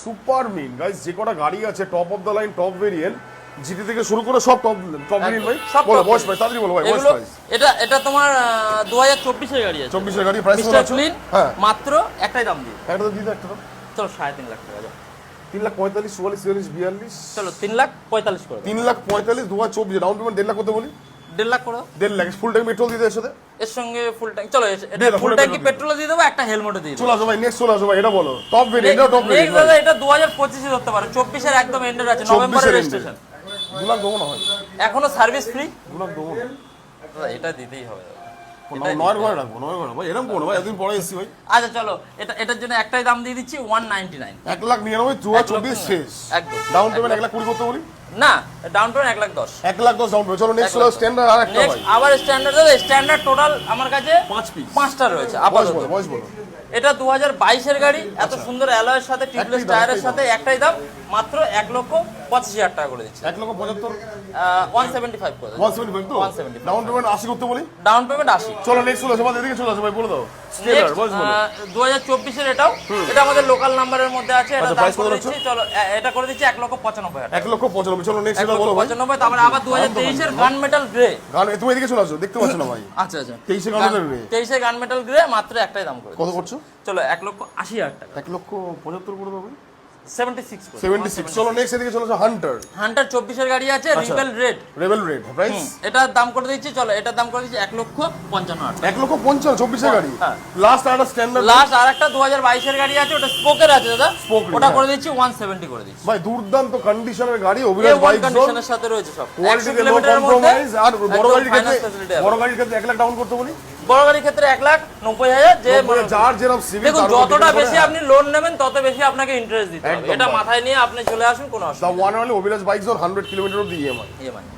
Super mint guys, যে কটা গাড়ি আছে top of the line top variant, GT থেকে শুরু করে সব টপ টপ ভেরিয়েন্ট ভাই। বলো বয়স প্রাইস, তাড়াতাড়ি বলো ভাই বয়স প্রাইস। এটা তোমার 2024 এর গাড়ি আছে। 24 এর গাড়ি প্রাইস কত আছে? হ্যাঁ মাত্র একটাই দাম দিই। একটা তো দিতে একটা দাম। চলো 3.5 লাখ টাকা দাও। 3,45,000 44 44 42। চলো 3,45,000 করে দাও। 3,45,000 2024 ডাউন পেমেন্ট 1.5 লাখ কত বলি? 1.5 লাখ করে দাও। 1.5 লাখ ফুল ট্যাঙ্ক পেট্রোল দিতে এর সাথে? এর সঙ্গে ফুল ট্যাঙ্ক, চলো এটা ফুল ট্যাঙ্কি পেট্রোল দিয়ে দেবো, একটা হেলমেটও দিয়ে দেবো। চলো আসো ভাই, নেক্সট চলো আসো ভাই, এটা বলো টপ ভেরিয়েন্ট। এটা টপ নেক্সট ভেরিয়েন্ট দাদা, এটা 2025 এ ধরতে পারো। 24 এর একদম এন্ডের আছে, নভেম্বরের রেজিস্ট্রেশন। 2 লাখ দেবো না ভাই, এখনো সার্ভিস ফ্রি। 2 লাখ দেবো না। দাদা এটা দিতেই হবে দাদা। নয় ঘরে রাখবো, নয় ঘরে ভাই, এরকম কোনো ভাই, এতদিন পরে এসেছি ভাই। আচ্ছা চলো, এটার জন্য একটাই দাম দিয়ে দিচ্ছি 199। 1,99,000 2024 শেষ। একদম ডাউন পেমেন্ট 1 লাখ 20 করতে বলি? না, down payment 1,10,000। 1 lakh 10 down payment. চলো নেক্সট চলো স্ট্যান্ডার্ড আর একটা ভাই। আবার স্ট্যান্ডার্ড দাদা, স্ট্যান্ডার্ড টোটাল আমার কাছে 5 পিস 5টা রয়েছে বয়স আপাতত। বলো, বয়স বলো। এটা 2022 এর গাড়ি, এত সুন্দর অ্যালয়ের সাথে টিউবলেস টায়ারের সাথে একটাই দাম মাত্র 1,85,000 টাকা করে দিচ্ছি। 1,75,000 175 করে দেবো। 175 তো 175 ডাউন পেমেন্ট 80 করতে বলি? Down payment 80। চলো নেক্সট চলো আসো ভাই, এদিকে চলো আসো ভাই, বলে দাও স্ট্যান্ডার্ড বয়স বলো। 2024 এর এটাও, এটা আমাদের লোকাল নাম্বারের মধ্যে আছে। এটা আচ্ছা, দাম price কত করে রাখছো? দিচ্ছি, চলো এটা করে দিচ্ছি 1,95,000 টাকা। 1,95,000। চলো নেক্সট এটা বলো ভাই। 1,95,000। তারপরে আবার 2023 এর গান মেটাল গ্রে। গান তুমি এদিকে চলে আসো, দেখতে পাচ্ছ না ভাই? আচ্ছা আচ্ছা, 23 এ গান রে 23 এর গান মেটাল গ্রে মাত্র একটাই দাম করে কত দিচ্ছি। করছো? চলো 1,80,000 টাকা। 1,75,000 করে দেবো। 76 করে 76। চলো নেক্সট এদিকে চলো আসো হান্টার। হান্টার 24 এর গাড়ি আছে, rebel red. Rebel red price? এটার দাম করে দিচ্ছি, চলো এটার দাম করে দিচ্ছি 1,55,000 টাকা। 1,50,000 24 এর গাড়ি। হ্যাঁ। লাস্ট আর একটা স্ট্যান্ডার্ড। লাস্ট আরেকটা 2022 এর গাড়ি আছে, ওটা স্পোকের আছে দাদা। Spoke, ওটা হ্যাঁ। করে দিচ্ছি 170 করে দিচ্ছি। ভাই দুর্দান্ত কন্ডিশনের গাড়ি, অভিলাষ A1 বাইক জোন, কন্ডিশনের সাথে রয়েছে সব। 100 কোয়ালিটি নো কিলোমিটারের মধ্যে কম্প্রোমাইজ। আর বড় গাড়ির ক্ষেত্রে, finance facility আছে। বড় গাড়ির ক্ষেত্রে 1 লাখ ডাউন করতে বলি? বড় গাড়ির ক্ষেত্রে 1,90,000। যে যার যেরকম সিভিল, দেখুন যতটা বেশি আপনি লোন নেবেন তত বেশি আপনাকে ইন্টারেস্ট দিতে হবে। একদম এটা ভাই। মাথায় নিয়ে আপনি চলে আসুন, কোনো দা অসুবিধা ওয়ান অনলি অভিলাষ বাইক জোন 100 কিলোমিটার অব্দি ইএমআই। নেই।